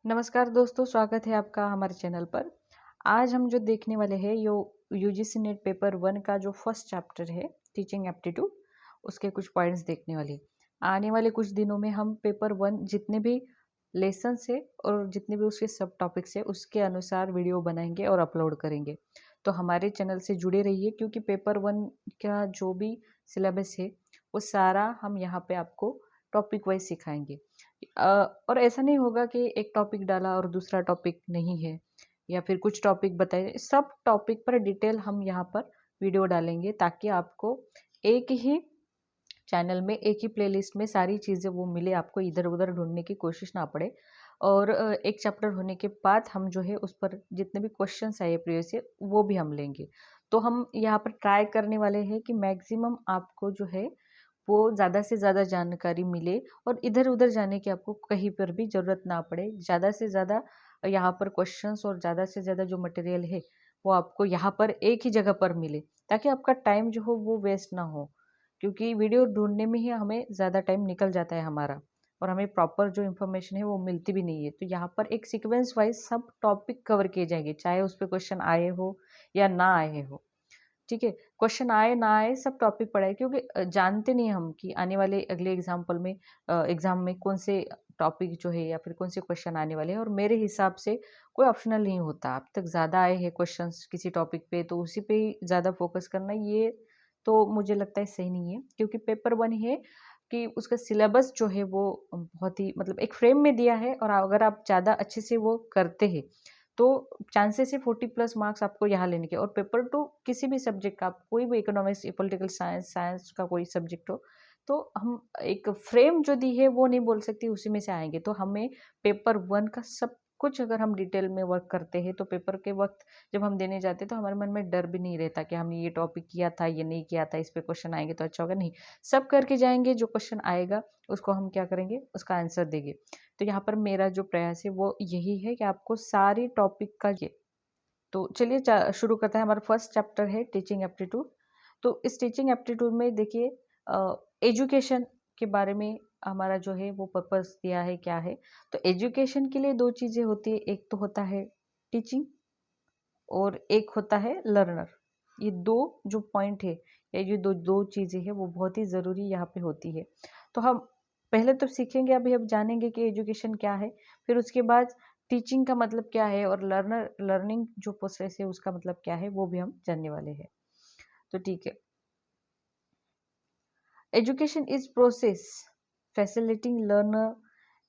नमस्कार दोस्तों, स्वागत है आपका हमारे चैनल पर। आज हम जो देखने वाले हैं यो यूजीसी नेट पेपर 1 का जो फर्स्ट चैप्टर है टीचिंग एप्टीट्यूड, उसके कुछ पॉइंट्स देखने वाले हैं। आने वाले कुछ दिनों में हम पेपर 1 जितने भी लेसन्स है और जितने भी उसके सब टॉपिक्स है उसके अनुसार वीडियो बनाएंगे और अपलोड करेंगे। तो हमारे चैनल से जुड़े रहिए क्योंकि पेपर 1 का जो भी सिलेबस है वो सारा हम यहाँ पे आपको टॉपिक वाइज सिखाएंगे। और ऐसा नहीं होगा कि एक टॉपिक डाला और दूसरा टॉपिक नहीं है या फिर कुछ टॉपिक बताए, सब टॉपिक पर डिटेल हम यहाँ पर वीडियो डालेंगे ताकि आपको एक ही चैनल में एक ही प्लेलिस्ट में सारी चीज़ें वो मिले, आपको इधर उधर ढूंढने की कोशिश ना पड़े। और एक चैप्टर होने के बाद हम जो है उस पर जितने भी क्वेश्चंस आए प्रीवियस से वो भी हम लेंगे। तो हम यहाँ पर ट्राई करने वाले हैं कि मैक्सिमम आपको जो है वो ज़्यादा से ज़्यादा जानकारी मिले और इधर-उधर जाने की आपको कहीं पर भी ज़रूरत ना पड़े। ज़्यादा से ज़्यादा यहाँ पर क्वेश्चंस और ज़्यादा से ज़्यादा जो मटेरियल है, वो आपको यहाँ पर एक ही जगह पर मिले, ताकि आपका टाइम जो हो वो वेस्ट ना हो। क्योंकि वीडियो ढूँढने में ही हमें ज़्यादा टाइम निकल जाता है हमारा और हमें प्रॉपर जो इन्फॉर्मेशन है वो मिलती भी नहीं है। तो यहाँ पर एक सीक्वेंस वाइज़ सब टॉपिक कवर किए जाएँगे, चाहे उस पे क्वेश्चन आए हो या ना आए हो। ठीक है, क्वेश्चन आए ना आए सब टॉपिक पढ़ाए क्योंकि जानते नहीं हम कि आने वाले अगले एग्जाम्पल में एग्जाम में कौन से टॉपिक जो है या फिर कौन से क्वेश्चन आने वाले हैं। और मेरे हिसाब से कोई ऑप्शनल नहीं होता। अब तक ज़्यादा आए हैं क्वेश्चंस किसी टॉपिक पे तो उसी पे ही ज़्यादा फोकस करना, ये तो मुझे लगता है सही नहीं है। क्योंकि पेपर 1 है कि उसका सिलेबस जो है वो बहुत ही मतलब एक फ्रेम में दिया है और अगर आप ज़्यादा अच्छे से वो करते हैं तो चांसेस है 40 प्लस मार्क्स आपको यहाँ लेने के। और पेपर 2 किसी भी सब्जेक्ट का, आप कोई भी इकोनॉमिक्स, पॉलिटिकल साइंस, साइंस का कोई सब्जेक्ट हो, तो हम एक फ्रेम जो दी है वो नहीं बोल सकती उसी में से आएंगे। तो हमें पेपर 1 का सब कुछ अगर हम डिटेल में वर्क करते हैं तो पेपर के वक्त जब हम देने जाते हैं तो हमारे मन में डर भी नहीं रहता कि हमने ये टॉपिक किया था, ये नहीं किया था, इस पे क्वेश्चन आएंगे तो अच्छा होगा। नहीं, सब करके जाएंगे, जो क्वेश्चन आएगा उसको हम क्या करेंगे, उसका आंसर देंगे। तो यहाँ पर मेरा जो प्रयास है वो यही है कि आपको सारी टॉपिक का ये। तो चलिए शुरू करते हैं। हमारा फर्स्ट चैप्टर है टीचिंग एप्टीट्यूड। तो इस टीचिंग एप्टीट्यूड में देखिए एजुकेशन के बारे में हमारा जो है वो पर्पस दिया है क्या है। तो एजुकेशन के लिए दो चीज़ें होती है, एक तो होता है टीचिंग और एक होता है लर्नर। ये दो जो पॉइंट है, ये जो दो दो चीज़ें हैं वो बहुत ही ज़रूरी यहाँ पे होती है। तो हम पहले तो सीखेंगे, अभी हम जानेंगे कि एजुकेशन क्या है, फिर उसके बाद टीचिंग का मतलब क्या है और लर्निंग जो प्रोसेस है उसका मतलब क्या है वो भी हम जानने वाले हैं। तो ठीक है। Education is process facilitating learner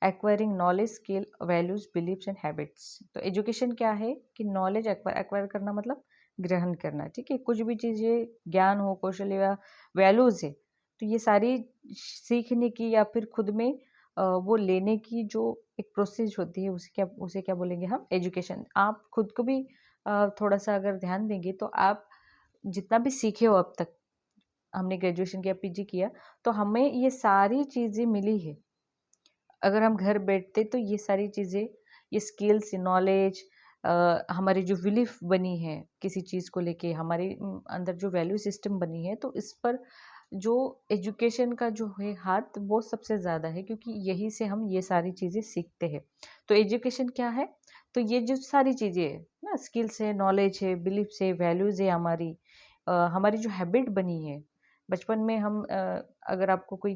acquiring knowledge, skill, values, beliefs and habits. तो एजुकेशन क्या है कि नॉलेज एक्वायर करना मतलब ग्रहण करना। ठीक है, कुछ भी चीज़ें ज्ञान हो, कौशल या वैल्यूज है, तो ये सारी सीखने की या फिर खुद में वो लेने की जो एक प्रोसेस होती है उसे क्या बोलेंगे हम, एजुकेशन। आप खुद को भी थोड़ा सा अगर ध्यान देंगे तो आप जितना भी सीखे हो अब तक, हमने ग्रेजुएशन किया, पीजी किया, तो हमें ये सारी चीज़ें मिली है। अगर हम घर बैठते तो ये सारी चीज़ें, ये स्किल्स, नॉलेज, हमारी जो बिलीफ बनी है किसी चीज़ को लेके, हमारे अंदर जो वैल्यू सिस्टम बनी है, तो इस पर जो एजुकेशन का जो है हाथ वो सबसे ज़्यादा है क्योंकि यहीं से हम ये सारी चीज़ें सीखते हैं। तो एजुकेशन क्या है? तो ये जो सारी चीज़ें है ना, स्किल्स है, नॉलेज है, बिलीफ्स है, वैल्यूज़ है, हमारी जो हैबिट बनी है बचपन में। हम अगर आपको कोई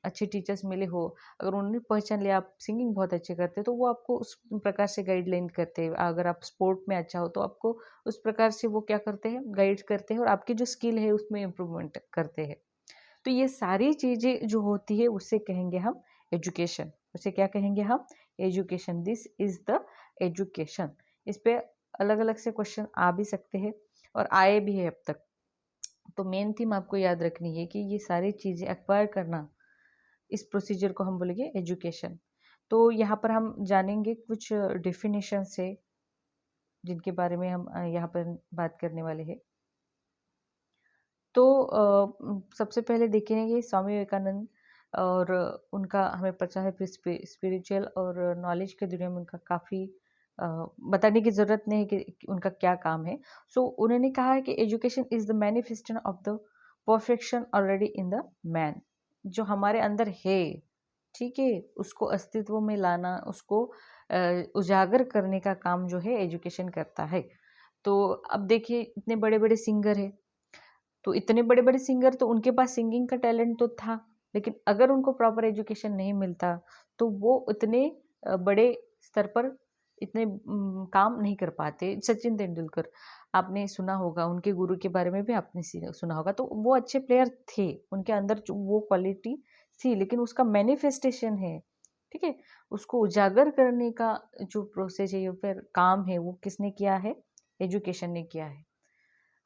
अच्छे टीचर्स मिले हो, अगर उन्होंने पहचान लिया आप सिंगिंग बहुत अच्छे करते हो तो वो आपको उस प्रकार से गाइडलाइन करते हैं। अगर आप स्पोर्ट में अच्छा हो तो आपको उस प्रकार से वो क्या करते हैं, गाइड करते हैं और आपकी जो स्किल है उसमें इम्प्रूवमेंट करते हैं। तो ये सारी चीज़ें जो होती है उससे कहेंगे हम एजुकेशन। उसे क्या कहेंगे हम, education. This is the education. इस पे अलग अलग से क्वेश्चन आ भी सकते हैं और आए भी है अब तक। तो मेन थीम आपको याद रखनी है कि ये सारी चीज़ें एक्वायर करना, इस प्रोसीजर को हम बोलेंगे एजुकेशन। तो यहाँ पर हम जानेंगे कुछ डेफिनेशन से जिनके बारे में हम यहाँ पर बात करने वाले हैं। तो सबसे पहले देखेंगे स्वामी विवेकानंद, और उनका हमें पता है स्पिरिचुअल और नॉलेज के दुनिया में उनका काफ़ी बताने की ज़रूरत नहीं है कि उनका क्या काम है। सो उन्होंने कहा है कि education is the manifestation of the perfection already in the man. जो हमारे अंदर है, ठीक है, उसको अस्तित्व में लाना, उसको उजागर करने का काम जो है एजुकेशन करता है। तो अब देखिए इतने बड़े-बड़े सिंगर हैं, तो इतने बड़े-बड़े सिंगर तो उनके पास सिंगिंग का टैलेंट तो था, लेकिन अगर उनको प्रॉपर एजुकेशन नहीं मिलता, तो वो उतने बड़े स्तर पर इतने काम नहीं कर पाते। सचिन तेंदुलकर, आपने सुना होगा, उनके गुरु के बारे में भी आपने सुना होगा, तो वो अच्छे प्लेयर थे, उनके अंदर जो वो क्वालिटी थी, लेकिन उसका मैनिफेस्टेशन है, ठीक है? उसको उजागर करने का जो प्रोसेस है या फिर काम है, वो किसने किया है? एजुकेशन ने किया है।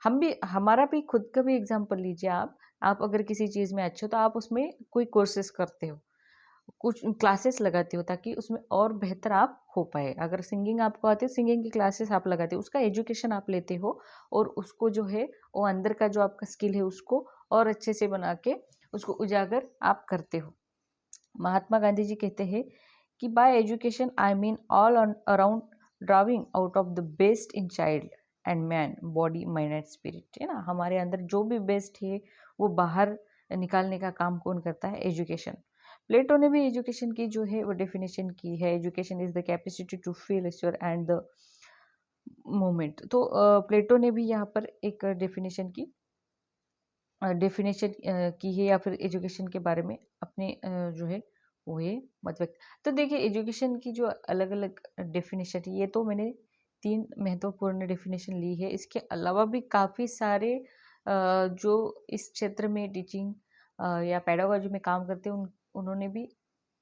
हम भी, हमारा भी खुद का भी एग्जांपल लीजिए आप अगर किसी चीज़ में अच्छे हो तो आप उसमें कोई कोर्सेज़ करते हो, कुछ क्लासेस लगाते हो ताकि उसमें और बेहतर आप हो पाए। अगर सिंगिंग आपको आती है, सिंगिंग की क्लासेस आप लगाते हो, उसका एजुकेशन आप लेते हो और उसको जो है वो अंदर का जो आपका स्किल है उसको और अच्छे से बना के उसको उजागर आप करते हो। महात्मा गांधी जी कहते हैं कि bye education I mean all around driving out of the best in child and man, body mind and spirit, है ना? हमारे अंदर जो भी बेस्ट है वो बाहर निकालने का काम कौन करता है? एजुकेशन। प्लेटो ने भी एजुकेशन की जो है वो डेफिनेशन की है, education is the capacity to feel assure and the moment. तो प्लेटो ने भी यहाँ पर एक डेफिनेशन की है या फिर एजुकेशन के बारे में अपने जो है वो ये मत व्यक्त। तो देखिए एजुकेशन की जो अलग अलग डेफिनेशन है, ये तो मैंने 3 महत्वपूर्ण डेफिनेशन ली है। इसके अलावा भी काफ़ी सारे जो इस क्षेत्र में टीचिंग या पेडागोजी में काम करते हैं उन्होंने भी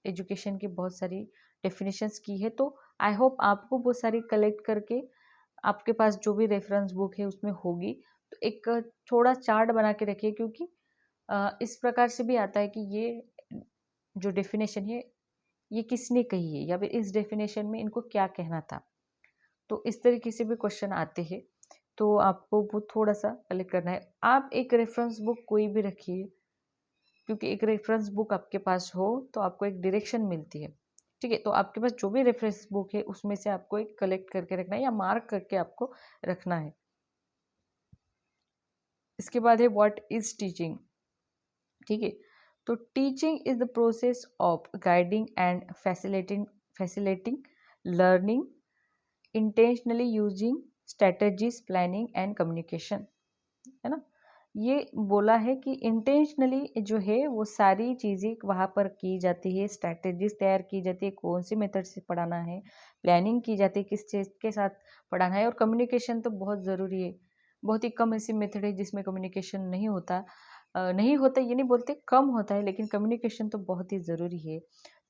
एजुकेशन की बहुत सारी डेफिनेशंस की है। तो आई होप आपको वो सारी कलेक्ट करके आपके पास जो भी रेफरेंस बुक है उसमें होगी, तो एक थोड़ा चार्ट बना के रखिए, क्योंकि इस प्रकार से भी आता है कि ये जो डेफिनेशन है ये किसने कही है या फिर इस डेफिनेशन में इनको क्या कहना था। तो इस तरीके से भी क्वेश्चन आते हैं, तो आपको वो थोड़ा सा कलेक्ट करना है। आप एक रेफरेंस बुक कोई भी रखिए, क्योंकि एक रेफरेंस बुक आपके पास हो तो आपको एक डायरेक्शन मिलती है, ठीक है? तो आपके पास जो भी रेफरेंस बुक है उसमें से आपको एक कलेक्ट करके रखना है या मार्क करके आपको रखना है। इसके बाद है व्हाट इज टीचिंग, ठीक है? तो teaching is the process of guiding and facilitating learning intentionally using strategies planning and communication, है ना? ये बोला है कि इंटेंशनली जो है वो सारी चीज़ें वहाँ पर की जाती है, स्ट्रैटेजीज तैयार की जाती है, कौन सी मेथड से पढ़ाना है, प्लानिंग की जाती है किस चीज़ के साथ पढ़ाना है, और कम्युनिकेशन तो बहुत ज़रूरी है। बहुत ही कम ऐसी मेथड है जिसमें कम्युनिकेशन नहीं होता। नहीं होता ये नहीं बोलते, कम होता है, लेकिन कम्युनिकेशन तो बहुत ही ज़रूरी है।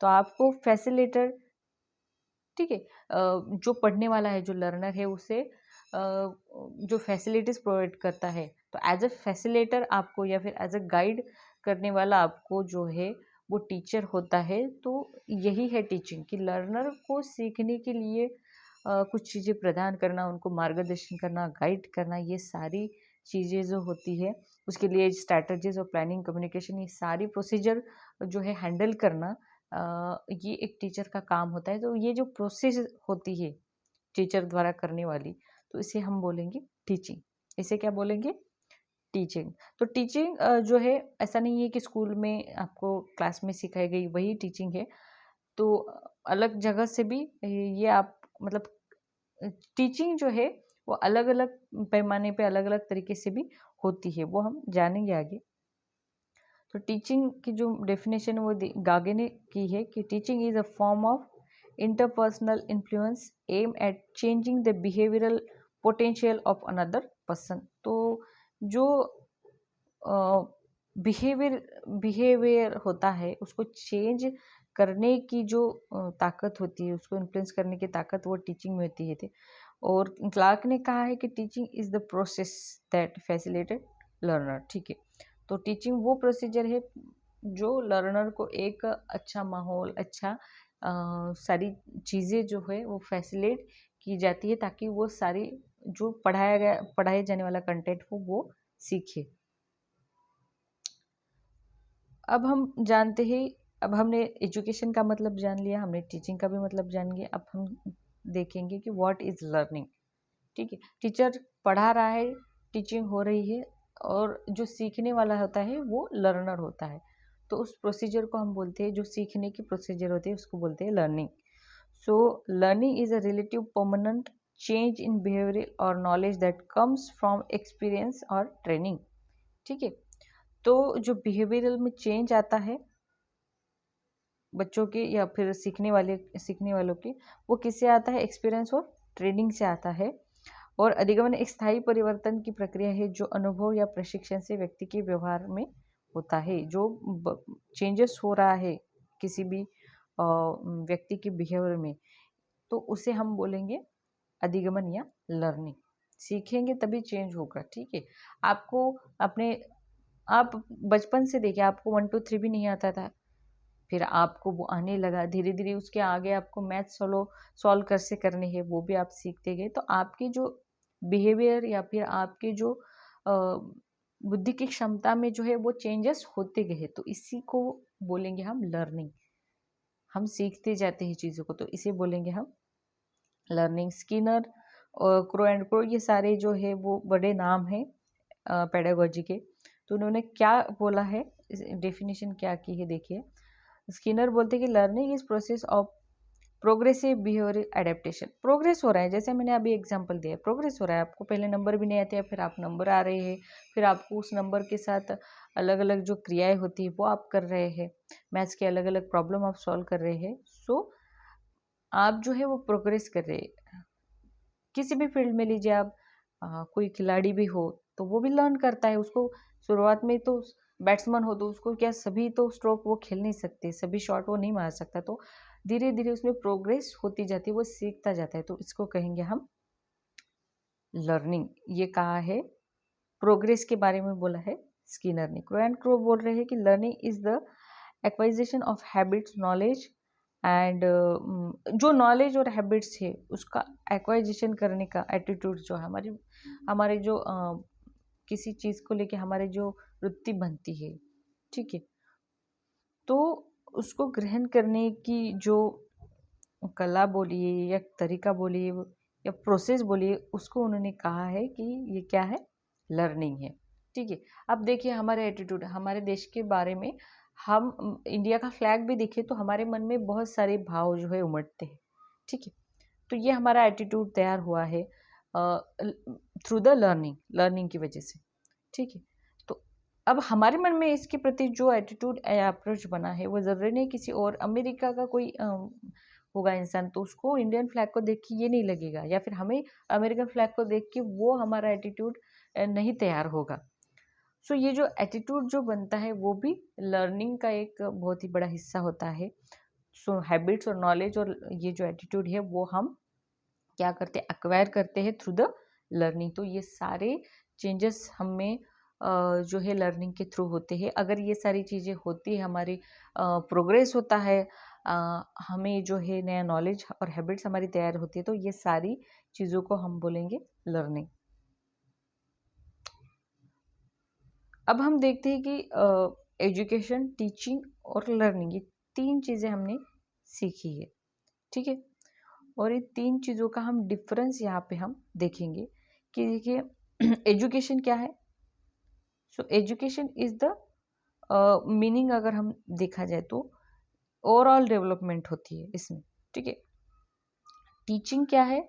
तो आपको फैसिलिटेटर, ठीक है, जो पढ़ने वाला है, जो लर्नर है, उसे जो फैसिलिटीज़ प्रोवाइड करता है, तो एज अ फैसिलेटर आपको या फिर एज अ गाइड करने वाला आपको जो है वो टीचर होता है। तो यही है टीचिंग, कि लर्नर को सीखने के लिए कुछ चीज़ें प्रदान करना, उनको मार्गदर्शन करना, गाइड करना, ये सारी चीज़ें जो होती है उसके लिए स्ट्रैटेजीज और प्लानिंग, कम्युनिकेशन, ये सारी प्रोसीजर जो है हैंडल करना, ये एक टीचर का काम होता है। तो ये जो प्रोसेस होती है टीचर द्वारा करने वाली, तो इसे हम बोलेंगे टीचिंग। इसे क्या बोलेंगे? टीचिंग। तो टीचिंग जो है, ऐसा नहीं है कि स्कूल में आपको क्लास में सिखाई गई वही टीचिंग है। तो अलग जगह से भी ये आप मतलब टीचिंग जो है वो अलग अलग पैमाने पे अलग अलग तरीके से भी होती है, वो हम जानेंगे आगे। तो टीचिंग की जो डेफिनेशन वो गागे ने की है कि teaching is a form of interpersonal influence aimed at changing the behavioural potential of another person. तो जो बिहेवियर होता है उसको चेंज करने की जो ताकत होती है, उसको इन्फ्लुएंस करने की ताकत, वो टीचिंग में होती है थी। और क्लार्क ने कहा है कि teaching is the process that facilitate learner, ठीक है? तो टीचिंग वो प्रोसीजर है जो लर्नर को एक अच्छा माहौल, अच्छा सारी चीज़ें जो है वो फैसिलिटेट की जाती है, ताकि वो सारी जो पढ़ाए जाने वाला कंटेंट हो वो सीखे। अब हम जानते हैं, अब हमने एजुकेशन का मतलब जान लिया, हमने टीचिंग का भी मतलब जान लिया। अब हम देखेंगे कि व्हाट इज़ लर्निंग, ठीक है? टीचर पढ़ा रहा है, टीचिंग हो रही है, और जो सीखने वाला होता है वो लर्नर होता है। तो उस प्रोसीजर को हम बोलते हैं, जो सीखने की प्रोसीजर होती है उसको बोलते हैं learning. So learning is a relative permanent change in behaviour और knowledge that comes from experience और ट्रेनिंग। ठीक है, तो जो बिहेवियरल में चेंज आता है बच्चों के या फिर सीखने वालों के, वो किससे आता है? एक्सपीरियंस और ट्रेनिंग से आता है। और अधिगमन एक स्थायी परिवर्तन की प्रक्रिया है जो अनुभव या प्रशिक्षण से व्यक्ति के व्यवहार में होता है। जो चेंजेस हो रहा है किसी भी व्यक्ति के बिहेवियर में, तो उसे हम बोलेंगे अधिगमन या लर्निंग। सीखेंगे तभी चेंज होगा। ठीक है, आपको अपने आप बचपन से देखिए, आपको 1 2 3 भी नहीं आता था, फिर आपको वो आने लगा, धीरे धीरे उसके आगे आपको मैथ सॉल्व कैसे करने हैं वो भी आप सीखते गए। तो आपकी जो बिहेवियर या फिर आपके जो बुद्धि की क्षमता में जो है वो चेंजेस होते गए, तो इसी को बोलेंगे हम लर्निंग। हम सीखते जाते हैं चीज़ों को, तो इसे बोलेंगे हम लर्निंग। स्किनर और क्रो एंड क्रो, ये सारे जो है वो बड़े नाम हैं पेडागोजी के। तो उन्होंने क्या बोला है, डेफिनेशन क्या की है, देखिए। स्किनर बोलते हैं कि learning is process of progressive behaviour adaptation. Progress हो रहा है, जैसे मैंने अभी एग्जांपल दिया, प्रोग्रेस हो रहा है। आपको पहले नंबर भी नहीं आते हैं, फिर आप नंबर आ रहे हैं, फिर आपको उस नंबर के साथ अलग अलग जो क्रियाएं होती है वो आप कर रहे हैं, मैथ्स के अलग अलग प्रॉब्लम आप सॉल्व कर रहे हैं। सो आप जो है वो प्रोग्रेस कर रहे हैं। किसी भी फील्ड में लीजिए आप, कोई खिलाड़ी भी हो तो वो भी लर्न करता है। उसको शुरुआत में तो बैट्समैन हो तो उसको क्या सभी तो स्ट्रोक वो खेल नहीं सकते, सभी शॉट वो नहीं मार सकता, तो धीरे धीरे उसमें प्रोग्रेस होती जाती है, वो सीखता जाता है, तो इसको कहेंगे हम लर्निंग। ये कहा है, प्रोग्रेस के बारे में बोला है स्किनर ने। क्रो एंड क्रो बोल रहे हैं कि learning is the acquisition of habits knowledge and जो नॉलेज और हैबिट्स है उसका एक्वाइजेशन करने का एटीट्यूड जो है हमारे जो किसी चीज़ को लेके हमारे जो वृत्ति बनती है, ठीक है, तो उसको ग्रहण करने की जो कला बोलिए या तरीका बोलिए या प्रोसेस बोलिए, उसको उन्होंने कहा है कि ये क्या है? लर्निंग है। ठीक है, अब देखिए हमारे एटीट्यूड, हमारे देश के बारे में, हम इंडिया का फ्लैग भी देखें तो हमारे मन में बहुत सारे भाव जो है उमड़ते हैं। ठीक है, तो ये हमारा एटीट्यूड तैयार हुआ है थ्रू द लर्निंग की वजह से। ठीक है, तो अब हमारे मन में इसके प्रति जो एटीट्यूड या अप्रोच बना है वो ज़रूरी नहीं किसी और अमेरिका का कोई होगा इंसान तो उसको इंडियन फ्लैग को देख के ये नहीं लगेगा, या फिर हमें अमेरिकन फ्लैग को देख के वो हमारा एटीट्यूड नहीं तैयार होगा। सो ये जो एटीट्यूड जो बनता है वो भी लर्निंग का एक बहुत ही बड़ा हिस्सा होता है। सो हैबिट्स और नॉलेज और ये जो एटीट्यूड है वो हम क्या करते हैं? एक्वायर करते हैं थ्रू द लर्निंग। तो ये सारे चेंजेस हमें जो है लर्निंग के थ्रू होते हैं। अगर ये सारी चीज़ें होती है, हमारी प्रोग्रेस होता है, हमें जो है नया नॉलेज और हैबिट्स हमारी तैयार होती है, तो ये सारी चीज़ों को हम बोलेंगे लर्निंग। अब हम देखते हैं कि एजुकेशन, टीचिंग और लर्निंग, ये 3 चीज़ें हमने सीखी है। ठीक है, और ये 3 चीज़ों का हम डिफरेंस यहाँ पे हम देखेंगे कि देखिए एजुकेशन क्या है? So education is the meaning, अगर हम देखा जाए तो ओवरऑल डेवलपमेंट होती है इसमें। ठीक है, टीचिंग क्या है?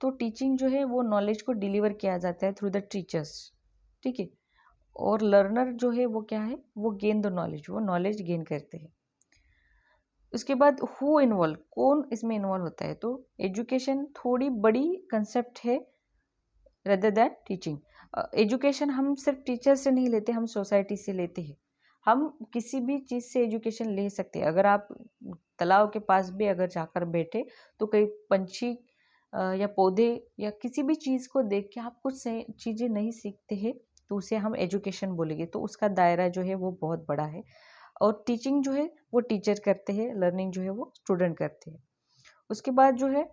तो टीचिंग जो है वो नॉलेज को डिलीवर किया जाता है थ्रू द टीचर्स। ठीक है, और लर्नर जो है वो क्या है? वो गेन द नॉलेज, वो नॉलेज गेन करते हैं। उसके बाद हु इन्वॉल्व, कौन इसमें इन्वॉल्व होता है? तो एजुकेशन थोड़ी बड़ी कंसेप्ट है रेदर दैन टीचिंग। एजुकेशन हम सिर्फ टीचर से नहीं लेते, हम सोसाइटी से लेते हैं। हम किसी भी चीज़ से एजुकेशन ले सकते हैं। अगर आप तालाब के पास भी अगर जाकर बैठे तो कई पंछी या पौधे या किसी भी चीज़ को देख के आप कुछ चीज़ें नहीं सीखते हैं, तो उसे हम एजुकेशन बोलेंगे। तो उसका दायरा जो है वो बहुत बड़ा है। और टीचिंग जो है वो टीचर करते हैं, लर्निंग जो है वो स्टूडेंट करते हैं। उसके बाद जो है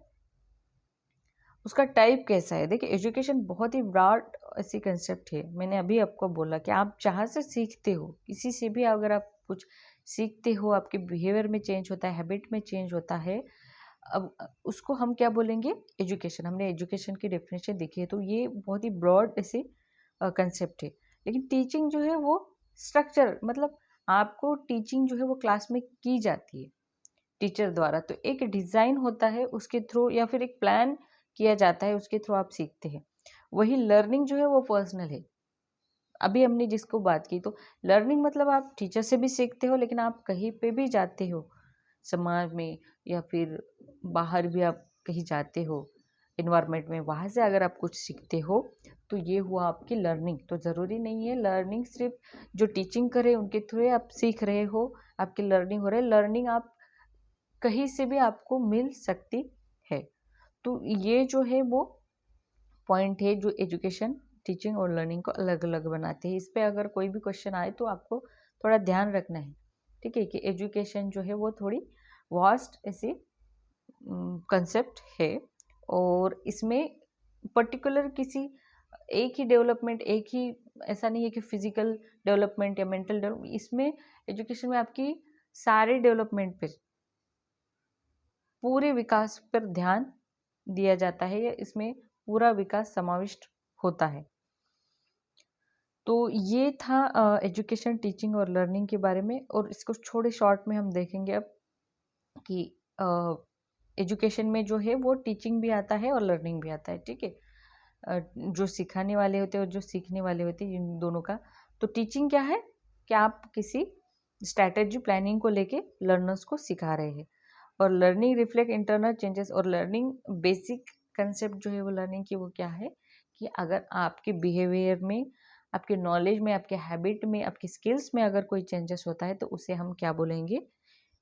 उसका टाइप कैसा है? देखिए एजुकेशन बहुत ही ब्रॉड ऐसी कंसेप्ट है। मैंने अभी आपको बोला कि आप जहाँ से सीखते हो, किसी से भी अगर आप कुछ सीखते हो, आपके बिहेवियर में चेंज होता है, हैबिट में चेंज होता है, अब उसको हम क्या बोलेंगे? एजुकेशन। हमने एजुकेशन की डेफिनेशन देखी है, तो ये बहुत ही ब्रॉड ऐसी कंसेप्ट है। लेकिन टीचिंग जो है वो स्ट्रक्चर, मतलब आपको टीचिंग जो है वो क्लास में की जाती है टीचर द्वारा, तो एक डिज़ाइन होता है उसके थ्रू, या फिर एक प्लान किया जाता है उसके थ्रू आप सीखते हैं। वही लर्निंग जो है वो पर्सनल है। अभी हमने जिसको बात की, तो लर्निंग मतलब आप टीचर से भी सीखते हो, लेकिन आप कहीं पे भी जाते हो समाज में, या फिर बाहर भी आप कहीं जाते हो इन्वायरमेंट में, वहाँ से अगर आप कुछ सीखते हो तो ये हुआ आपकी लर्निंग। तो ज़रूरी नहीं है लर्निंग सिर्फ जो टीचिंग करे उनके थ्रू आप सीख रहे हो, आपकी लर्निंग हो रही है। लर्निंग आप कहीं से भी आपको मिल सकती है। तो ये जो है वो पॉइंट है जो एजुकेशन टीचिंग और लर्निंग को अलग अलग बनाते हैं। इस पे अगर कोई भी क्वेश्चन आए तो आपको थोड़ा ध्यान रखना है, ठीक है, कि एजुकेशन जो है वो थोड़ी वास्ट ऐसी कंसेप्ट है, और इसमें पर्टिकुलर किसी एक ही डेवलपमेंट, एक ही, ऐसा नहीं है कि फिजिकल डेवलपमेंट या मेंटल डेवलपमेंट, इसमें एजुकेशन में आपकी सारे डेवलपमेंट पर, पूरे विकास पर ध्यान दिया जाता है, या इसमें पूरा विकास समाविष्ट होता है। तो ये था एजुकेशन टीचिंग और लर्निंग के बारे में, और इसको छोटे शॉर्ट में हम देखेंगे अब कि एजुकेशन में जो है वो टीचिंग भी आता है और लर्निंग भी आता है, ठीक है। जो सिखाने वाले होते हैं और जो सीखने वाले होते हैं, इन दोनों का। तो टीचिंग क्या है कि आप किसी स्ट्रैटेजी प्लानिंग को लेके लर्नर्स को सिखा रहे हैं, और लर्निंग रिफ्लेक्ट इंटरनल चेंजेस। और लर्निंग बेसिक कंसेप्ट जो है वो लर्निंग की वो क्या है कि अगर आपके बिहेवियर में, आपके नॉलेज में, आपके हैबिट में, आपकी स्किल्स में अगर कोई चेंजेस होता है तो उसे हम क्या बोलेंगे,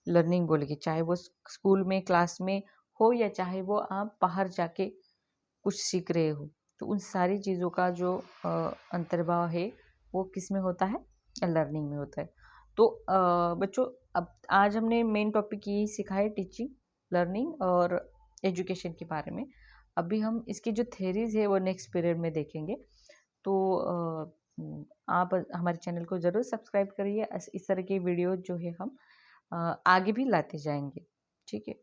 लर्निंग बोलेंगे। चाहे वो स्कूल में, क्लास में हो, या चाहे वो आप बाहर जाके कुछ सीख रहे हो, तो उन सारी चीज़ों का जो अंतर्भाव है वो किस में होता है, लर्निंग में होता है। तो बच्चों, अब आज हमने मेन टॉपिक यही सीखा है, टीचिंग, लर्निंग और एजुकेशन के बारे में। अभी हम इसकी जो थेरीज है वो नेक्स्ट पीरियड में देखेंगे। तो आप हमारे चैनल को ज़रूर सब्सक्राइब करिए। इस तरह की वीडियो जो है हम आगे भी लाते जाएंगे, ठीक है।